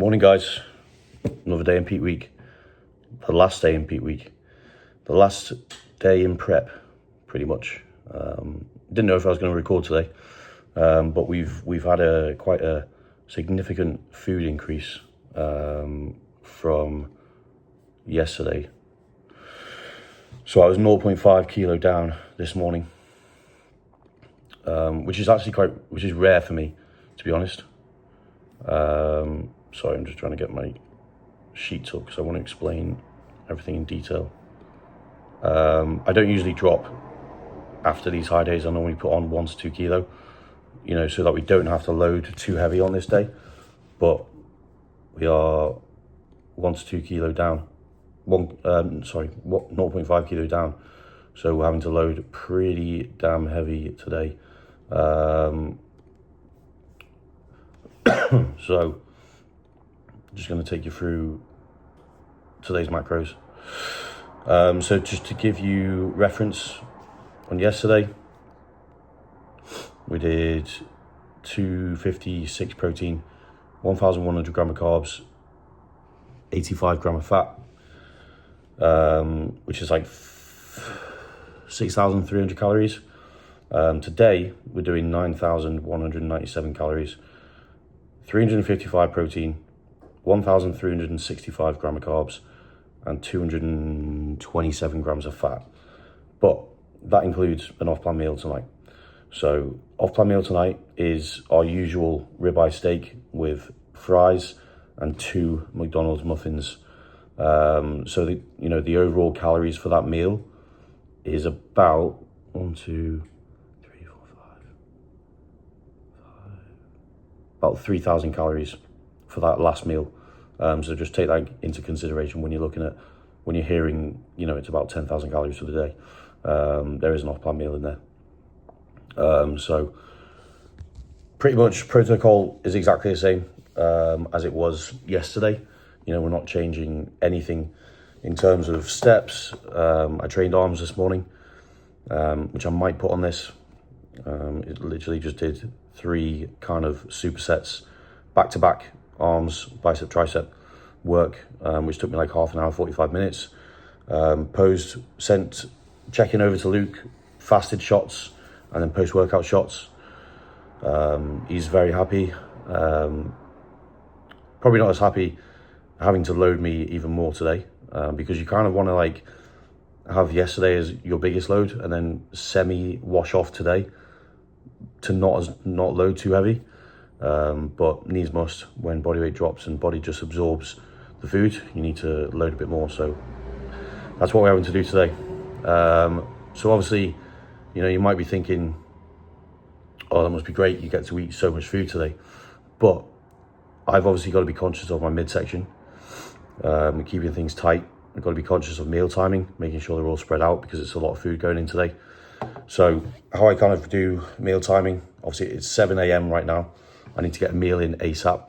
Morning guys, another day in peak week, the last day in peak week, the last day in prep, pretty much. Didn't know if I was going to record today, but we've had quite a significant food increase from yesterday. So I was 0.5 kilo down this morning, which is rare for me, to be honest. Sorry, I'm just trying to get my sheets up because I want to explain everything in detail. I don't usually drop after these high days. I normally put on 1 to 2 kilo, so that we don't have to load too heavy on this day. But we are 1 to 2 kilo down. 0.5 kilo down. So we're having to load pretty damn heavy today. So I'm just going to take you through today's macros. So just to give you reference, on yesterday we did 256 protein, 1,100 gram of carbs, 85 gram of fat, which is like 6,300 calories. Today we're doing 9,197 calories, 355 protein, 1,365 gram of carbs, and 227 grams of fat. But that includes an off-plan meal tonight. So off-plan meal tonight is our usual ribeye steak with fries and 2 McDonald's muffins. So the overall calories for that meal is about 1, 2, 3, 4, 5, about 3,000 calories for that last meal. So just take that into consideration when you're hearing, it's about 10,000 calories for the day. There is an off-plan meal in there. So pretty much protocol is exactly the same as it was yesterday. We're not changing anything in terms of steps. I trained arms this morning, which I might put on this. It literally just did 3 kind of supersets, back-to-back arms, bicep, tricep work, which took me like half an hour, 45 minutes. Sent check-in over to Luke, fasted shots, and then post-workout shots. He's very happy. Probably not as happy having to load me even more today, because you kind of want to have yesterday as your biggest load and then semi-wash off today to not load too heavy. But needs must, when body weight drops and body just absorbs the food, you need to load a bit more. So that's what we're having to do today. So obviously, you might be thinking, oh, that must be great, you get to eat so much food today. But I've obviously got to be conscious of my midsection, keeping things tight. I've got to be conscious of meal timing, making sure they're all spread out because it's a lot of food going in today. So how I kind of do meal timing, obviously it's 7 a.m. right now. I need to get a meal in ASAP.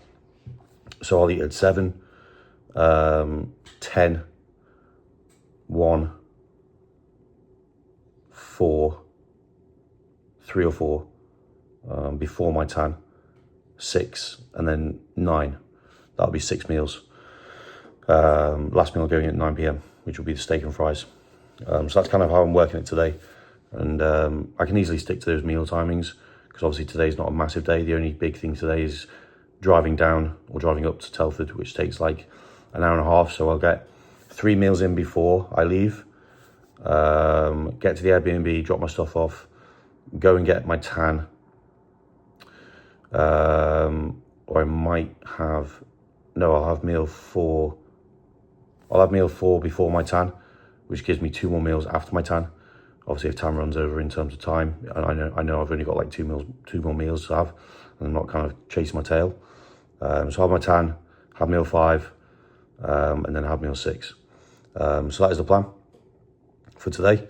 So I'll eat at 7, 10, 1, 4, 3 or 4, before my tan, 6, and then 9. That'll be 6 meals. Last meal going at 9 p.m, which will be the steak and fries. So that's kind of how I'm working it today. And I can easily stick to those meal timings, because obviously today's not a massive day. The only big thing today is driving down or driving up to Telford, which takes like an hour and a half. So I'll get 3 meals in before I leave, get to the Airbnb, drop my stuff off, go and get my tan. Or I might have, I'll have meal 4. I'll have meal 4 before my tan, which gives me 2 more meals after my tan. Obviously, if time runs over in terms of time, and I know I've only got like 2 more meals to have, and I'm not kind of chasing my tail. So I'll have my tan, have meal 5, and then have meal 6. So that is the plan for today.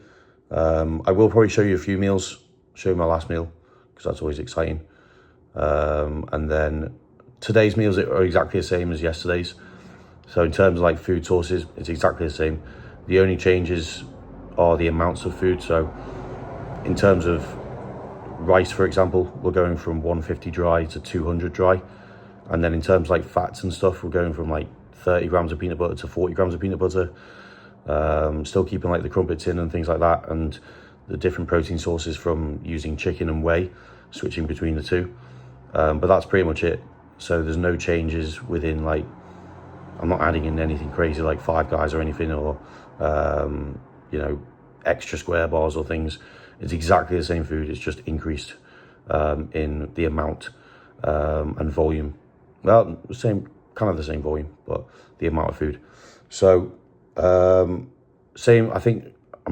I will probably show you a few meals, show you my last meal, because that's always exciting. And then today's meals are exactly the same as yesterday's. So in terms of like food sources, it's exactly the same. The only changes are the amounts of food. So in terms of rice, for example, we're going from 150 dry to 200 dry. And then in terms of like fats and stuff, we're going from like 30 grams of peanut butter to 40 grams of peanut butter. Still keeping like the crumpets in and things like that, and the different protein sources from using chicken and whey, switching between the two. But that's pretty much it. So there's no changes within, like, I'm not adding in anything crazy like Five Guys or anything, or you know, extra square bars or things. It's exactly the same food. It's just increased in the amount and volume. Well, kind of the same volume, but the amount of food. So I'm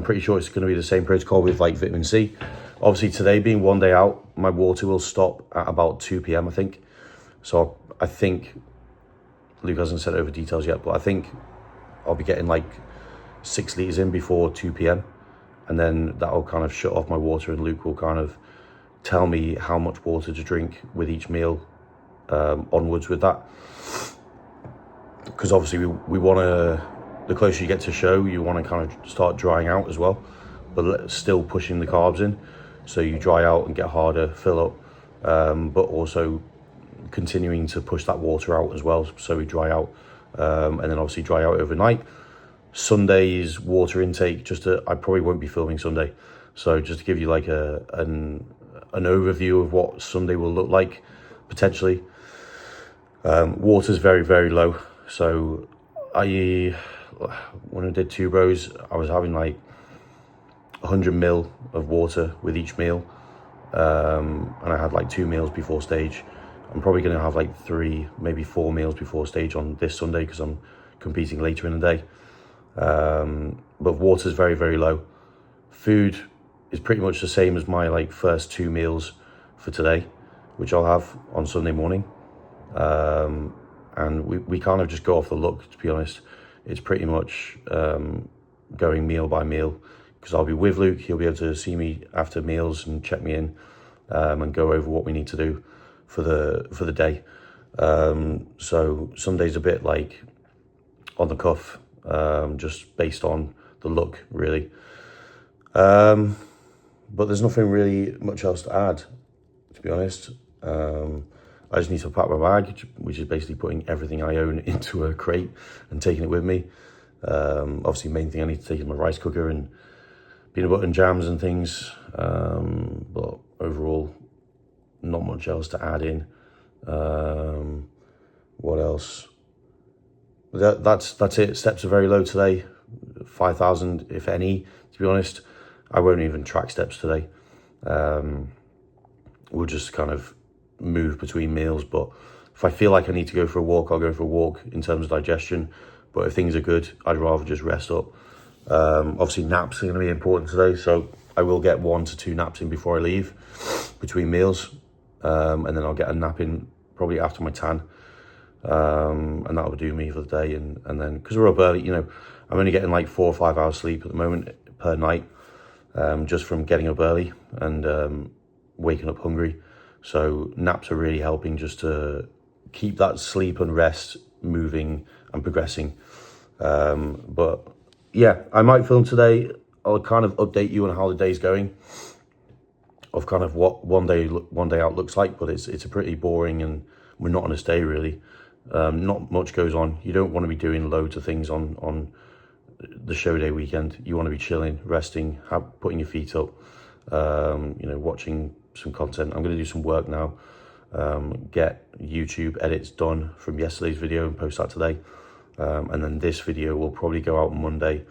pretty sure it's going to be the same protocol with like vitamin C. Obviously today being one day out, my water will stop at about 2 p.m. I think. So I think Luke hasn't sent over details yet, but I think I'll be getting like 6 litres in before 2 p.m. and then that'll kind of shut off my water, and Luke will kind of tell me how much water to drink with each meal onwards with that. Because obviously we want to, the closer you get to show, you want to kind of start drying out as well, but still pushing the carbs in. So you dry out and get harder, fill up, but also continuing to push that water out as well. So we dry out, and then obviously dry out overnight. Sunday's water intake, I probably won't be filming Sunday. So just to give you like an overview of what Sunday will look like, potentially. Water's very, very low. So when I did 2 bros, I was having like 100 ml of water with each meal. And I had like 2 meals before stage. I'm probably going to have like 3, maybe 4 meals before stage on this Sunday because I'm competing later in the day. But water's very, very low. Food is pretty much the same as my like first 2 meals for today, which I'll have on Sunday morning. And we kind of just go off the look, to be honest. It's pretty much going meal by meal, because I'll be with Luke. He'll be able to see me after meals and check me in, and go over what we need to do for the day. So some days a bit like on the cuff, just based on the look, really. But there's nothing really much else to add, to be honest. I just need to pack my bag, which is basically putting everything I own into a crate and taking it with me. Obviously, main thing I need to take is my rice cooker and peanut butter and jams and things. But overall, not much else to add in. What else? That's it. Steps are very low today, 5,000 if any. To be honest, I won't even track steps today. We'll just kind of move between meals, but if I feel like I need to go for a walk, I'll go for a walk in terms of digestion. But if things are good, I'd rather just rest up. Obviously naps are going to be important today, so I will get 1 to 2 naps in before I leave between meals, and then I'll get a nap in probably after my tan, and that'll do me for the day. And then because we're up early, you know, I'm only getting like 4 or 5 hours sleep at the moment per night, just from getting up early and waking up hungry. So naps are really helping just to keep that sleep and rest moving and progressing. But yeah, I might film today. I'll kind of update you on how the day's going, of kind of what one day out looks like. But it's a pretty boring and monotonous day, really. Not much goes on. You don't want to be doing loads of things on the show day weekend. You want to be chilling, resting, putting your feet up, you know, watching some content. I'm going to do some work now, get YouTube edits done from yesterday's video and post that today. And then this video will probably go out Monday,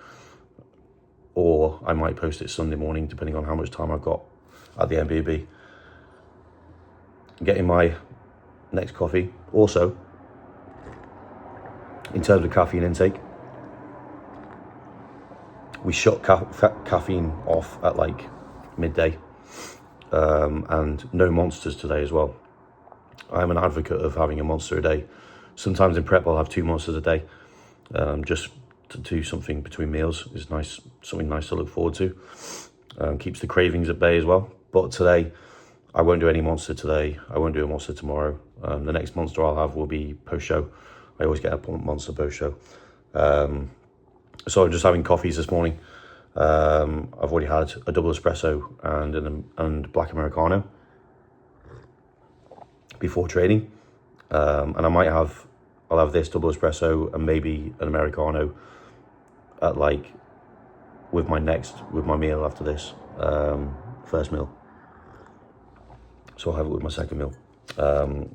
or I might post it Sunday morning, depending on how much time I've got at the MBB. Getting my next coffee. Also, in terms of caffeine intake, we shut caffeine off at like midday, and no monsters today as well. I'm an advocate of having a monster a day. Sometimes in prep I'll have 2 monsters a day, just to do something between meals. Is nice, something nice to look forward to. Keeps the cravings at bay as well. But today I won't do any monster today. I won't do a monster tomorrow. The next monster I'll have will be post-show. I always get a monster post-show. So I'm just having coffees this morning. I've already had a double espresso and black Americano before training. And I'll have this double espresso and maybe an Americano at like, with my meal after this, first meal. So I'll have it with my second meal.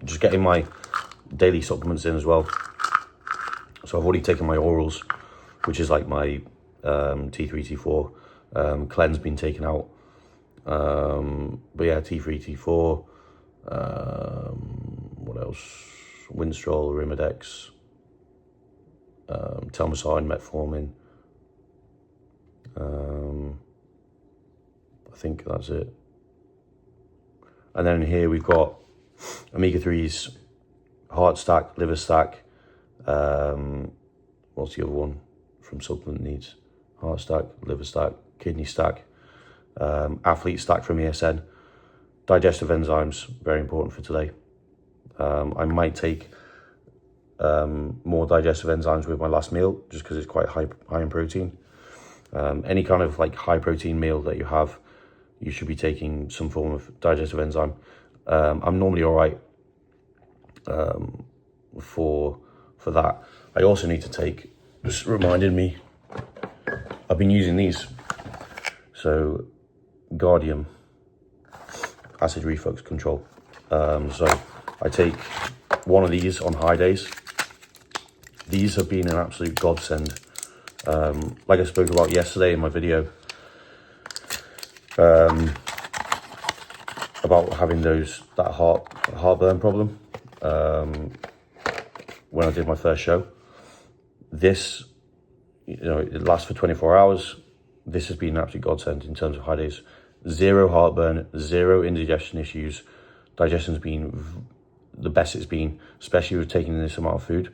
Just getting my daily supplements in as well. So I've already taken my orals, which is like my T3, T4, cleanse been taken out. But yeah, T3, T4, what else? Winstrol, Arimidex, Telmisartan, Metformin. I think that's it. And then here we've got omega-3s, heart stack, liver stack. What's the other one from supplement needs? Heart stack, liver stack, kidney stack, athlete stack from ESN. Digestive enzymes, very important for today. I might take more digestive enzymes with my last meal, just because it's quite high in protein. Any kind of like high protein meal that you have, you should be taking some form of digestive enzyme. I'm normally all right for that. I also need to take, just reminded me, I've been using these. So Guardium acid reflux control. So I take one of these on high days. These have been an absolute godsend. Like I spoke about yesterday in my video, about having that heartburn problem, when I did my first show. This, it lasts for 24 hours. This has been an absolute godsend in terms of high days. Zero heartburn, zero indigestion issues. Digestion's been the best it's been, especially with taking this amount of food.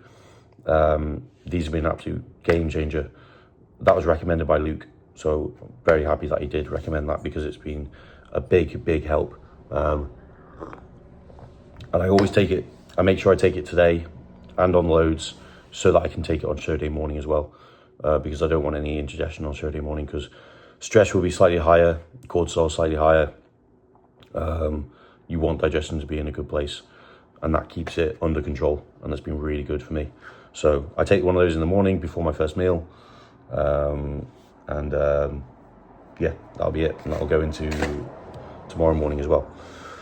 These have been an absolute game changer. That was recommended by Luke, so I'm very happy that he did recommend that, because it's been a big help. And I always take it, I make sure I take it today and on loads, so that I can take it on show day morning as well, because I don't want any indigestion on show day morning, because stress will be slightly higher, cortisol slightly higher. You want digestion to be in a good place, and that keeps it under control, and that's been really good for me. So I take one of those in the morning before my first meal, yeah, that'll be it, and that'll go into tomorrow morning as well.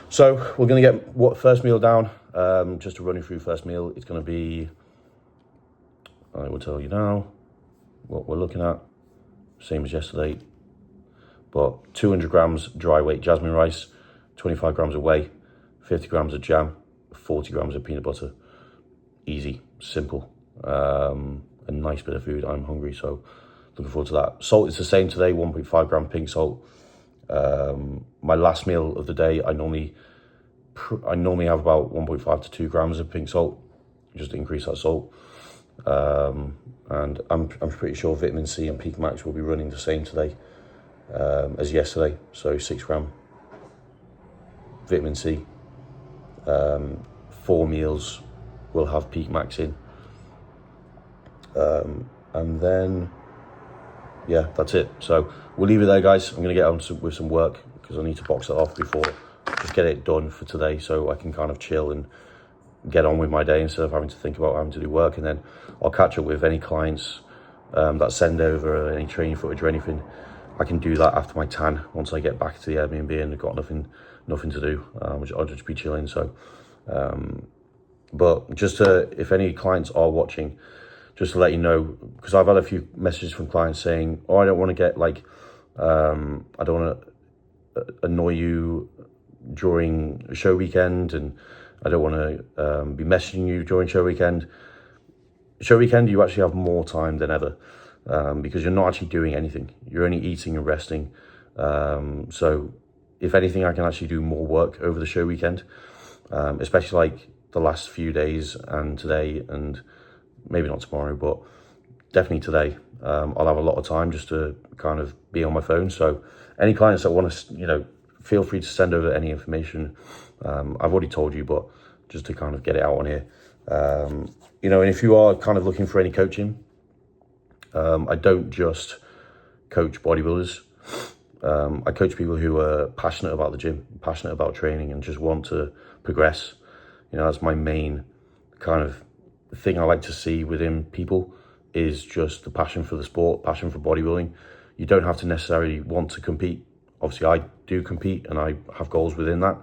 So we're going to get first meal down. Just to run you through first meal, it's going to be, I will tell you now what we're looking at, same as yesterday, but 200 grams dry weight jasmine rice, 25 grams of whey, 50 grams of jam, 40 grams of peanut butter. Easy, simple, a nice bit of food. I'm hungry, so looking forward to that. Salt is the same today, 1.5 gram pink salt. My last meal of the day, I normally have about 1.5 to 2 grams of pink salt, just to increase that salt. And I'm pretty sure vitamin C and Peak Max will be running the same today as yesterday. So 6 gram vitamin C. 4 meals will have Peak Max in. And then, yeah, that's it. So we'll leave it there, guys. I'm going to get on with some work, because I need to box it off before, just get it done for today, so I can kind of chill and get on with my day instead of having to think about having to do work. And then I'll catch up with any clients that send over any training footage or anything. I can do that after my tan, once I get back to the Airbnb and I've got nothing to do, which I'll just be chilling. So, but just if any clients are watching, just to let you know, because I've had a few messages from clients saying, oh, I don't want to get like, I don't want to annoy you during a show weekend, and I don't want to be messaging you during show weekend. Show weekend, you actually have more time than ever, because you're not actually doing anything. You're only eating and resting. So if anything, I can actually do more work over the show weekend, especially like the last few days and today, and maybe not tomorrow, but definitely today. I'll have a lot of time just to kind of be on my phone. So any clients that want to, feel free to send over any information. I've already told you, but just to kind of get it out on here. And if you are kind of looking for any coaching, I don't just coach bodybuilders. I coach people who are passionate about the gym, passionate about training, and just want to progress. That's my main kind of thing I like to see within people is just the passion for the sport, passion for bodybuilding. You don't have to necessarily want to compete. Obviously, I do compete and I have goals within that,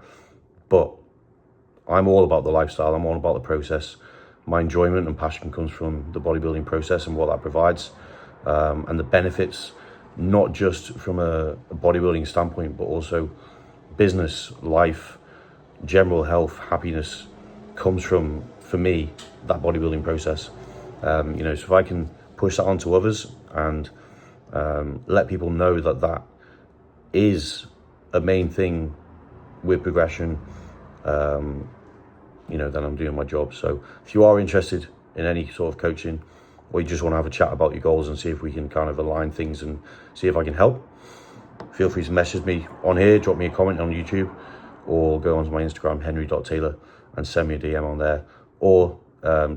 but I'm all about the lifestyle. I'm all about the process. My enjoyment and passion comes from the bodybuilding process and what that provides, and the benefits, not just from a bodybuilding standpoint, but also business, life, general health, happiness comes from, for me, that bodybuilding process. So if I can push that onto others and let people know that that is a main thing with progression, then I'm doing my job. So if you are interested in any sort of coaching, or you just want to have a chat about your goals and see if we can kind of align things and see if I can help, feel free to message me on here, drop me a comment on YouTube, or go onto my Instagram, henry.taylor, and send me a DM on there. Or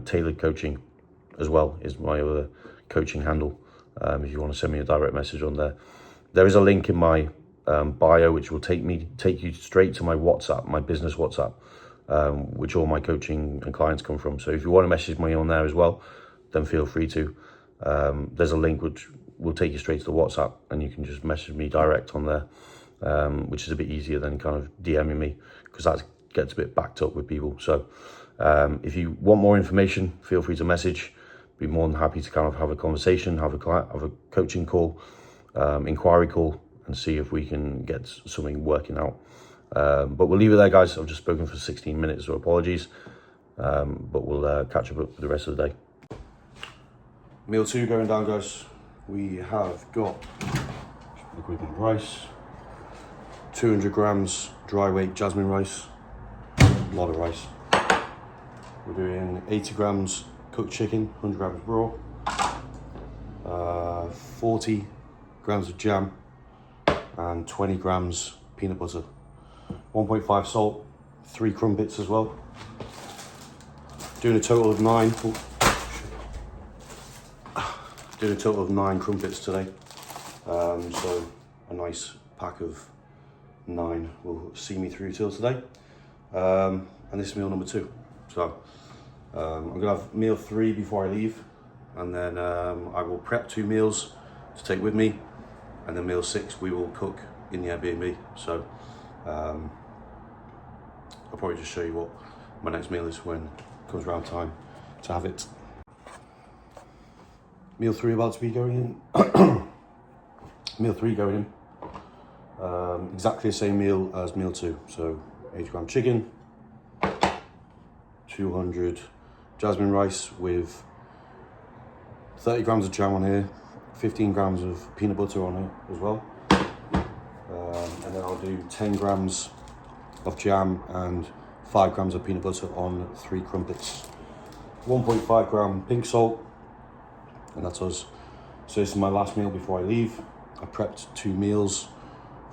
Tailored Coaching as well is my other coaching handle, if you want to send me a direct message on there. There is a link in my bio which will take you straight to my WhatsApp, my business WhatsApp, which all my coaching and clients come from. So if you want to message me on there as well, then feel free to. There's a link which will take you straight to the WhatsApp, and you can just message me direct on there, which is a bit easier than kind of DMing me, because that gets a bit backed up with people. So if you want more information, feel free to message. Be more than happy to kind of have a conversation, have a coaching call, inquiry call, and see if we can get something working out. But we'll leave it there, guys. I've just spoken for 16 minutes, so apologies. But we'll catch up for the rest of the day. Meal 2 going down, guys. We have got liquid rice, 200 grams dry weight jasmine rice, a lot of rice. We're doing 80 grams cooked chicken, 100 grams raw, 40 grams of jam, and 20 grams peanut butter. 1.5 salt, 3 crumpets as well. Doing a total of 9. Doing a total of 9 crumpets today. So a nice pack of 9 will see me through till today. And this is meal number 2. So I'm gonna have meal 3 before I leave, and then I will prep 2 meals to take with me, and then meal 6 we will cook in the Airbnb. So I'll probably just show you what my next meal is when it comes around time to have it. Meal 3 about to be going in. Meal 3 going in. Exactly the same meal as meal 2. So 80 gram chicken, 200 jasmine rice with 30 grams of jam on here, 15 grams of peanut butter on here as well. And then I'll do 10 grams of jam and 5 grams of peanut butter on 3 crumpets. 1.5 gram pink salt, and that's us. So this is my last meal before I leave. I prepped 2 meals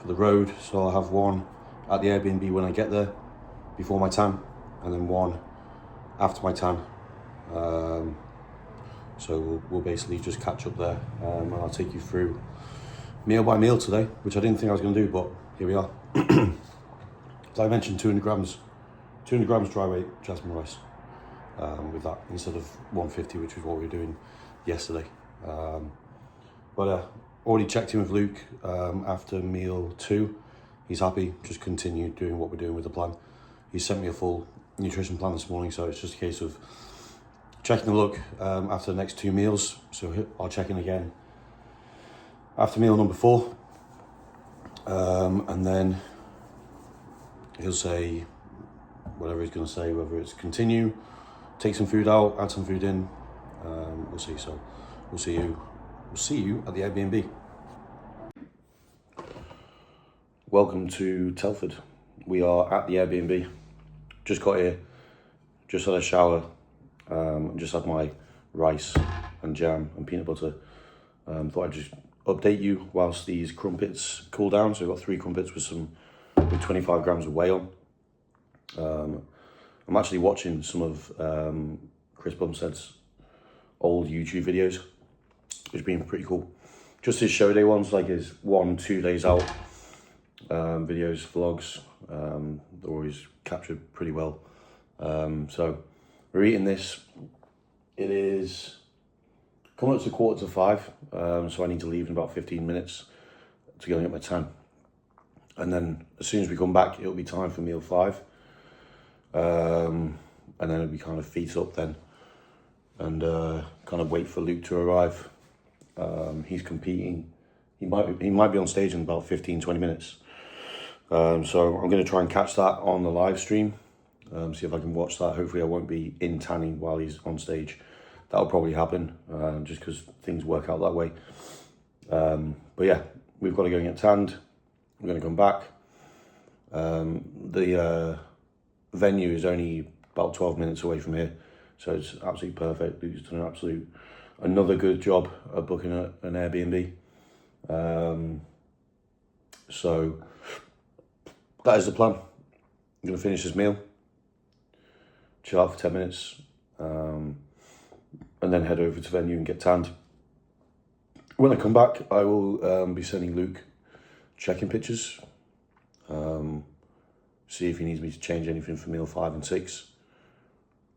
for the road, so I'll have one at the Airbnb when I get there before my tan, and then one after my tan. So we'll basically just catch up there, and I'll take you through meal by meal today, which I didn't think I was going to do, but here we are. So I mentioned 200 grams dry weight jasmine rice with that, instead of 150, which is what we were doing yesterday. But already checked in with Luke after meal 2. He's happy, just continue doing what we're doing with the plan. He sent me a full nutrition plan this morning, so it's just a case of checking the look after the next 2 meals. So I'll check in again after meal number 4, and then he'll say whatever he's going to say, whether it's continue, take some food out, add some food in. We'll see. So we'll see you at the Airbnb. Welcome to Telford. We are at the Airbnb. Just got here, just had a shower, just had my rice and jam and peanut butter. Thought I'd just update you whilst these crumpets cool down. So we've got 3 crumpets with 25 grams of whey on. I'm actually watching some of Chris Bumstead's old YouTube videos, which have been pretty cool. Just his show day ones, like his 1-2 days out videos, vlogs. They're always captured pretty well. So We're eating this. It is coming up to 4:45, so I need to leave in about 15 minutes to go and get my tan. And then as soon as we come back, it'll be time for meal 5. And then it'll be kind of feet up then, and kind of wait for Luke to arrive. He's competing. He might be on stage in about 15-20 minutes. So I'm going to try and catch that on the live stream. See if I can watch that. Hopefully I won't be in tanning while he's on stage. That'll probably happen, just because things work out that way. But yeah, we've got to go and get tanned. I'm going to come back. The venue is only about 12 minutes away from here, so it's absolutely perfect. He's done another good job of booking an Airbnb. So that is the plan. I'm going to finish this meal, chill out for 10 minutes, and then head over to venue and get tanned. When I come back, I will be sending Luke check-in pictures, see if he needs me to change anything for meal 5 and 6,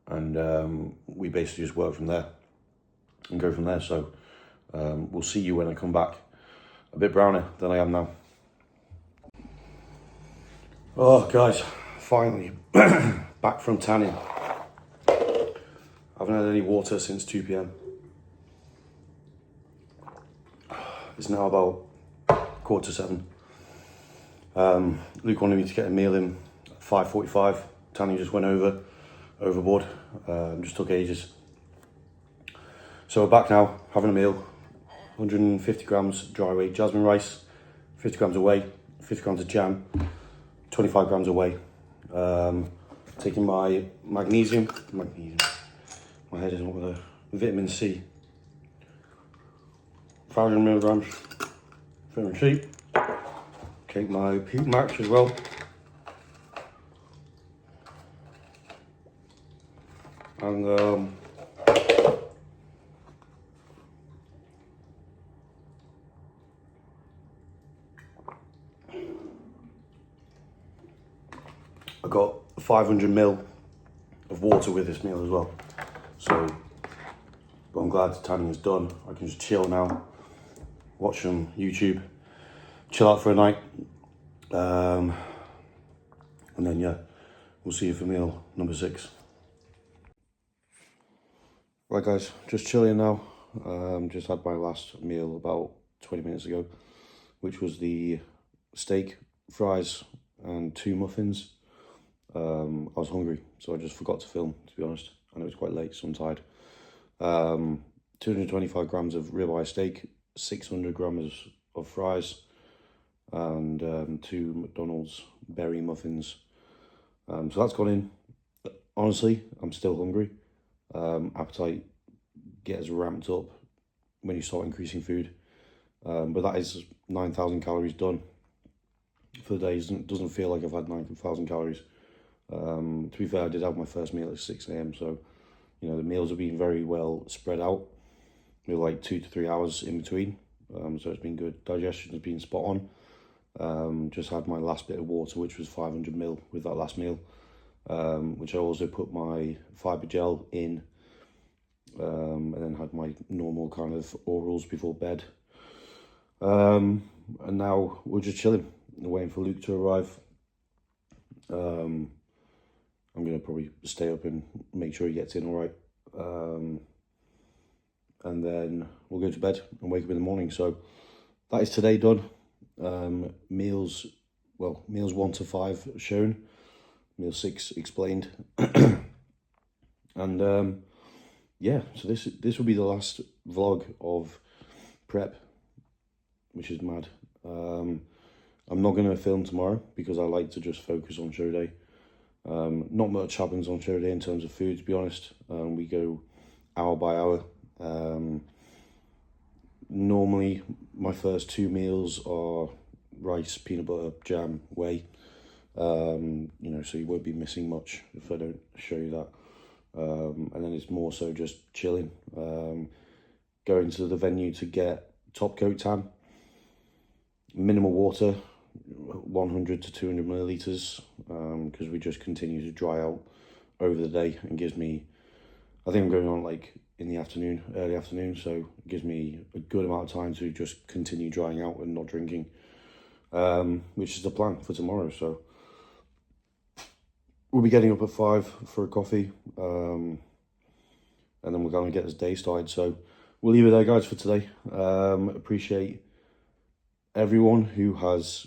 and we basically just work from there and go from there. So we'll see you when I come back. A bit browner than I am now. Oh guys, finally back from tanning. I haven't had any water since 2 p.m. It's now about 6:45. Luke wanted me to get a meal in at 5:45. Tanning just went overboard. Just took ages. So we're back now, having a meal. 150 grams dry wheat jasmine rice, 50 grams of whey, 50 grams of jam, 25 grams of whey. Taking my magnesium. My head isn't with a vitamin C. 500 milligrams vitamin C. Take my Puke Max as well. And I got 500 ml of water with this meal as well. So, but I'm glad the tanning is done. I can just chill now, watch some YouTube, chill out for a night. And then yeah, we'll see you for meal number 6. Right guys, just chilling now. Just had my last meal about 20 minutes ago, which was the steak, fries, and 2 muffins. I was hungry, so I just forgot to film, to be honest. I know it's quite late, so I'm tired. 225 grams of ribeye steak, 600 grams of fries, and 2 McDonald's berry muffins. So that's gone in. Honestly, I'm still hungry. Appetite gets ramped up when you start increasing food. But that is 9,000 calories done for the day. It doesn't feel like I've had 9,000 calories. To be fair, I did have my first meal at 6 a.m. So, you know, the meals have been very well spread out with like 2 to 3 hours in between. So it's been good. Digestion has been spot on. Just had my last bit of water, which was 500 ml with that last meal, which I also put my fibre gel in, and then had my normal kind of orals before bed. And now we're just chilling, waiting for Luke to arrive. I'm going to probably stay up and make sure he gets in all right. And then we'll go to bed and wake up in the morning. So that is today done. Meals 1 to 5 shown. Meal 6 explained. And yeah, so this will be the last vlog of prep, which is mad. I'm not going to film tomorrow because I like to just focus on show day. Not much happens on show day in terms of food, to be honest. We go hour by hour. Normally, my first 2 meals are rice, peanut butter, jam, whey. You know, so you won't be missing much if I don't show you that. And then it's more so just chilling. Going to the venue to get top coat tan. Minimal water, 100 to 200 millilitres, because we just continue to dry out over the day and gives me I think I'm going on like in the afternoon, early afternoon, so it gives me a good amount of time to just continue drying out and not drinking, which is the plan for tomorrow. So we'll be getting up at 5 for a coffee, and then we're going to get this day started. So we'll leave it there, guys, for today. Appreciate everyone who has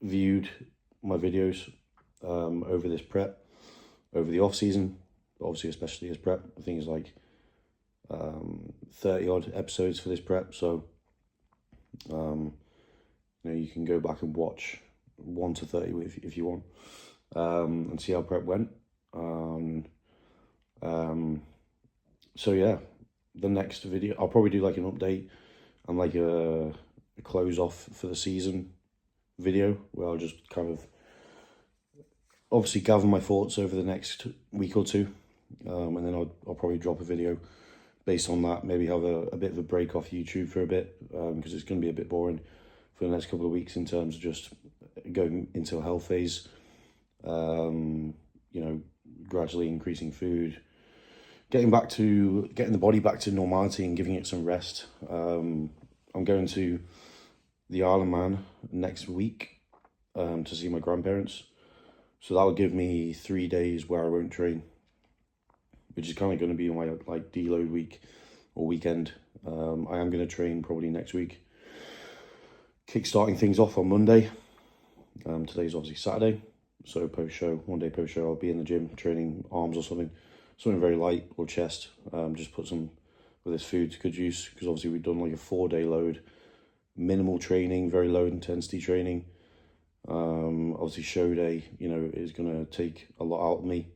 viewed my videos over this prep, over the off season, obviously especially as prep. I think it's like 30 odd episodes for this prep, so you know, you can go back and watch 1 to 30 if you want, and see how prep went. So yeah, the next video I'll probably do like an update and like a close off for the season video, where I'll just kind of obviously gather my thoughts over the next week or two, and then I'll probably drop a video based on that. Maybe have a bit of a break off YouTube for a bit, because it's going to be a bit boring for the next couple of weeks in terms of just going into a health phase, you know, gradually increasing food, getting the body back to normality and giving it some rest. I'm going to the Isle of Man next week to see my grandparents. So that will give me 3 days where I won't train, which is kind of going to be my like deload week or weekend. I am going to train probably next week, kickstarting things off on Monday. Today's obviously Saturday, so post-show, 1 day post-show, I'll be in the gym training arms or something very light, or chest. Just put some with this food to good use, because obviously we've done like a 4-day load, minimal training, very low intensity training. Obviously show day, you know, is going to take a lot out of me,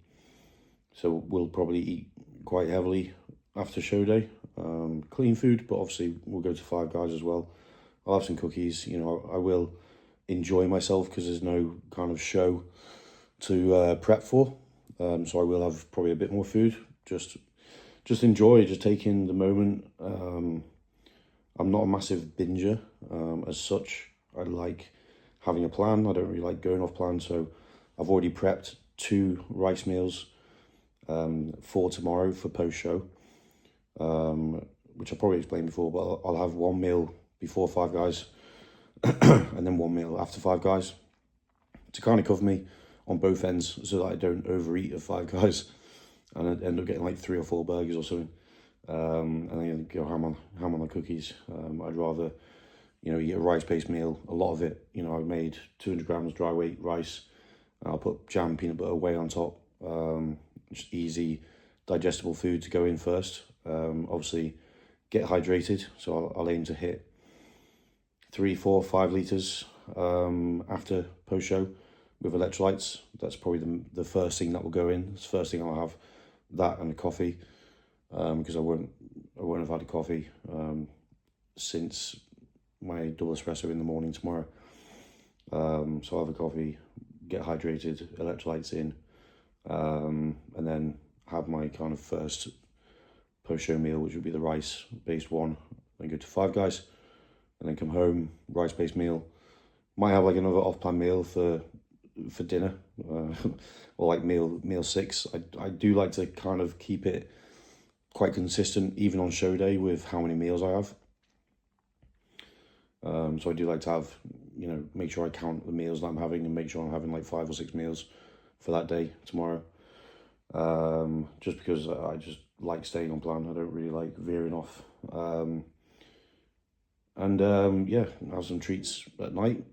so we'll probably eat quite heavily after show day, clean food, but obviously we'll go to Five Guys as well. I'll have some cookies, you know, I will enjoy myself because there's no kind of show to prep for, so I will have probably a bit more food, just enjoy, just take in the moment. I'm not a massive binger as such. I like having a plan. I don't really like going off plan, so I've already prepped 2 rice meals for tomorrow for post-show, which I probably explained before, but I'll have 1 meal before Five Guys and then 1 meal after Five Guys to kind of cover me on both ends, so that I don't overeat at Five Guys and I end up getting like 3 or 4 burgers or something, and then go ham on the cookies. I'd rather, you know, eat a rice-based meal. A lot of it, you know, I've made 200 grams dry weight rice, and I'll put jam, peanut butter, whey on top. Just easy, digestible food to go in first. Obviously, get hydrated, so I'll aim to hit 3, 4, 5 litres after post-show with electrolytes. That's probably the first thing that will go in. It's the first thing I'll have, that and a coffee, because I won't have had a coffee since my double espresso in the morning tomorrow. So I'll have a coffee, get hydrated, electrolytes in, and then have my kind of first post-show meal, which would be the rice-based one. Then go to Five Guys, and then come home, rice-based meal. Might have like another off-plan meal for dinner, or like meal 6. I do like to kind of keep it quite consistent, even on show day, with how many meals I have. So I do like to have, you know, make sure I count the meals that I'm having and make sure I'm having like 5 or 6 meals for that day tomorrow. Just because I just like staying on plan. I don't really like veering off. Yeah, have some treats at night.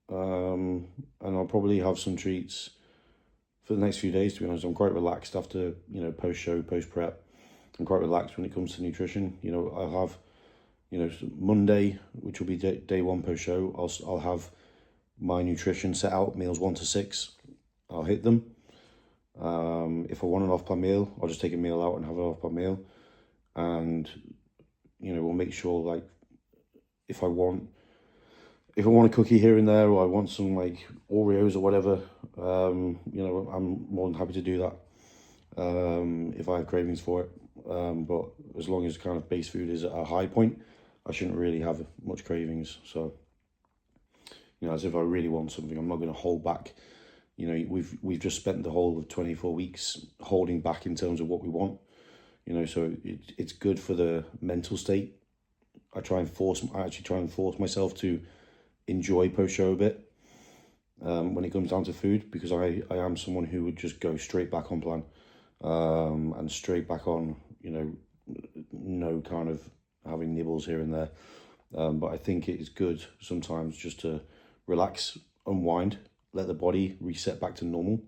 And I'll probably have some treats for the next few days, to be honest. I'm quite relaxed after, you know, post-show, post-prep. I'm quite relaxed when it comes to nutrition. You know, I'll have, you know, Monday, which will be day 1 post-show, I'll have my nutrition set out, meals 1 to 6. I'll hit them. If I want an off-plan meal, I'll just take a meal out and have an off-plan meal. And, you know, we'll make sure, like, if I want a cookie here and there, or I want some like Oreos or whatever, you know, I'm more than happy to do that if I have cravings for it. But as long as kind of base food is at a high point, I shouldn't really have much cravings. So, you know, as if I really want something, I'm not going to hold back, You know, we've just spent the whole of 24 weeks holding back in terms of what we want. You know, so it's good for the mental state. I actually try and force myself to enjoy post show a bit when it comes down to food, because I am someone who would just go straight back on plan and straight back on, you know, no kind of having nibbles here and there. But I think it is good sometimes just to relax, unwind, let the body reset back to normal,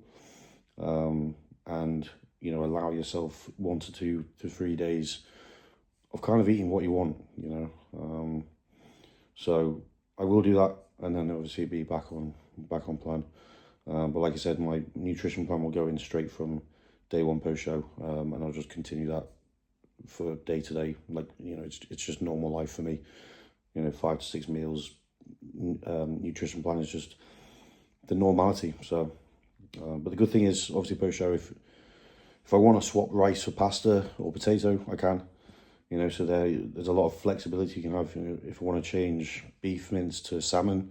and, you know, allow yourself 1 to 2 to 3 days of kind of eating what you want, you know. So I will do that, and then obviously be back on plan. But like I said, my nutrition plan will go in straight from day one post show, and I'll just continue that for day to day. Like, you know, it's just normal life for me. You know, 5 to 6 meals. Nutrition plan is just the normality. So, but the good thing is, obviously, post show, if I want to swap rice for pasta or potato, I can. You know, so there's a lot of flexibility you can have. You know, if I want to change beef mince to salmon,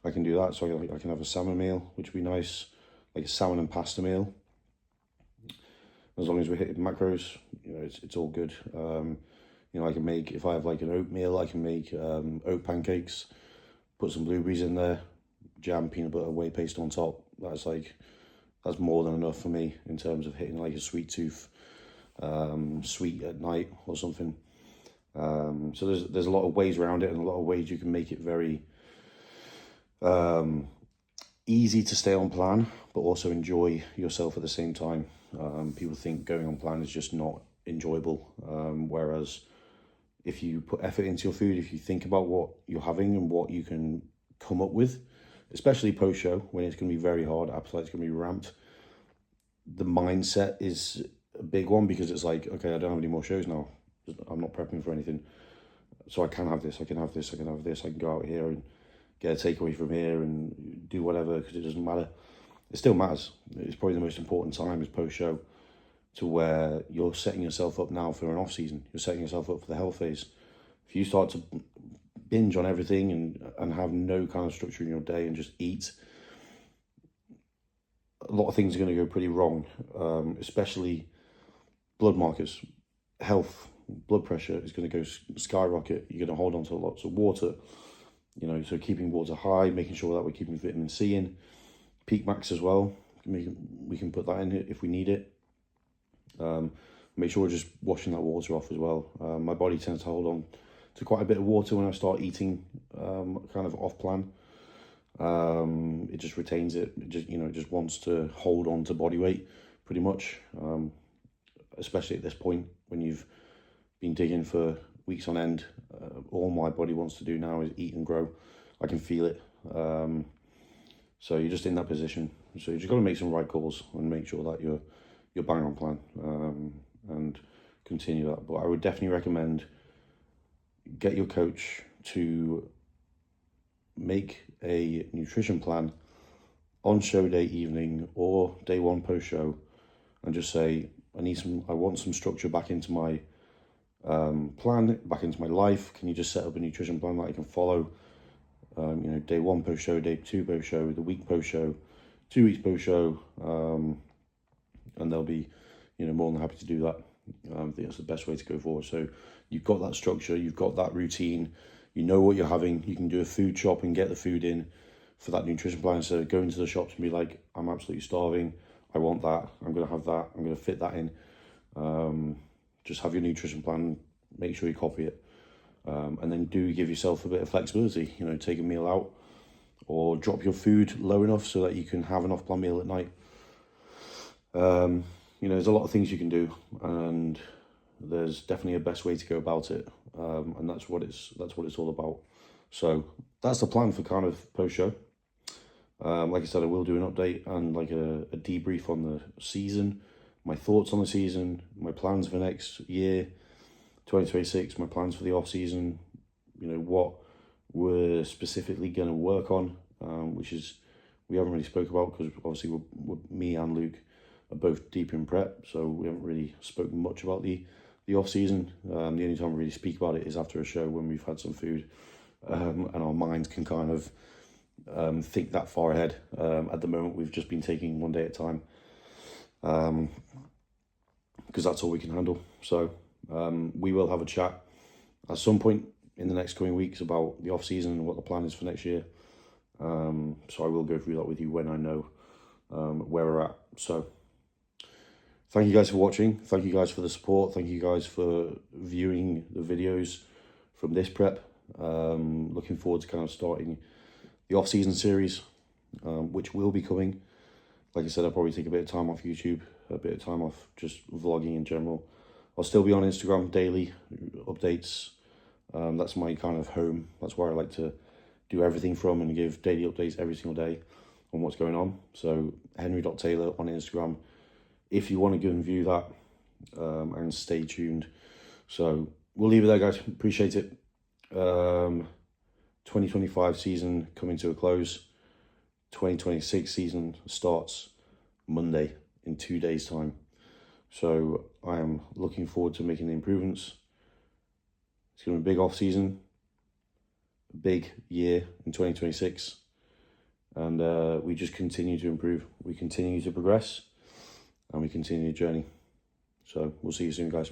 I can do that. So I can have a salmon meal, which would be nice, like a salmon and pasta meal. As long as we're hitting macros, you know, it's all good. You know, I can make, if I have like an oatmeal, I can make oat pancakes, put some blueberries in there, jam, peanut butter, whey paste on top. That's more than enough for me in terms of hitting like a sweet tooth, sweet at night or something. So there's a lot of ways around it, and a lot of ways you can make it very easy to stay on plan, but also enjoy yourself at the same time. People think going on plan is just not enjoyable, whereas if you put effort into your food, if you think about what you're having and what you can come up with, especially post show when it's going to be very hard, appetite's going to be ramped, the mindset is a big one, because it's like, okay, I don't have any more shows now. I'm not prepping for anything, so I can have this, I can have this, I can have this, I can go out here and get a takeaway from here and do whatever, because it doesn't matter. It still matters. It's probably the most important time is post show, to where you're setting yourself up now for an off season. You're setting yourself up for the health phase. If you start to binge on everything and have no kind of structure in your day and just eat, a lot of things are going to go pretty wrong, especially blood markers, health. Blood pressure is going to go skyrocket. You're going to hold on to lots of water, you know, so keeping water high, making sure that we're keeping vitamin C in, peak max as well. We can put that in if we need it. Make sure we're just washing that water off as well. My body tends to hold on to quite a bit of water when I start eating kind of off plan. It just retains it. It just wants to hold on to body weight pretty much, especially at this point when you've been digging for weeks on end. All my body wants to do now is eat and grow. I can feel it. So you're just in that position. So you just got to make some right calls and make sure that you're bang on plan, and continue that. But I would definitely recommend get your coach to make a nutrition plan on show day evening or day one post show, and just say, I want some structure back into my plan, back into my life. Can you just set up a nutrition plan that I can follow? Day one post show, day two post show, the week post show, 2 weeks post show, and they'll be, more than happy to do that. I think that's the best way to go forward. So you've got that structure, you've got that routine, you know what you're having. You can do a food shop and get the food in for that nutrition plan, instead of going to the shops and be like, I'm absolutely starving, I want that, I'm going to have that, I'm going to fit that in. Just have your nutrition plan, make sure you copy it, and then do give yourself a bit of flexibility. Take a meal out or drop your food low enough so that you can have an off-plan meal at night. There's a lot of things you can do, and there's definitely a best way to go about it, and that's what it's all about. So that's the plan for kind of post-show. Like I said, I will do an update and like a debrief on the season, my thoughts on the season, my plans for next year, 2026, my plans for the off season, what we're specifically going to work on, which is we haven't really spoke about, because obviously me and Luke are both deep in prep, so we haven't really spoken much about the off season. The only time we really speak about it is after a show when we've had some food, and our minds can kind of think that far ahead. At the moment, we've just been taking one day at a time, because that's all we can handle. So we will have a chat at some point in the next coming weeks about the off-season and what the plan is for next year. So I will go through that with you when I know where we're at. So thank you guys for watching. Thank you guys for the support. Thank you guys for viewing the videos from this prep. Looking forward to kind of starting the off-season series, which will be coming. Like I said, I'll probably take a bit of time off YouTube, a bit of time off just vlogging in general. I'll still be on Instagram daily updates. That's my kind of home. That's where I like to do everything from and give daily updates every single day on what's going on. So henry.taylor on Instagram, if you want to go and view that, and stay tuned. So we'll leave it there, guys. Appreciate it. 2025 season coming to a close. 2026 season starts Monday in 2 days' time. So I am looking forward to making the improvements. It's going to be a big off season, a big year in 2026, and we just continue to improve. We continue to progress, and we continue the journey. So we'll see you soon, guys.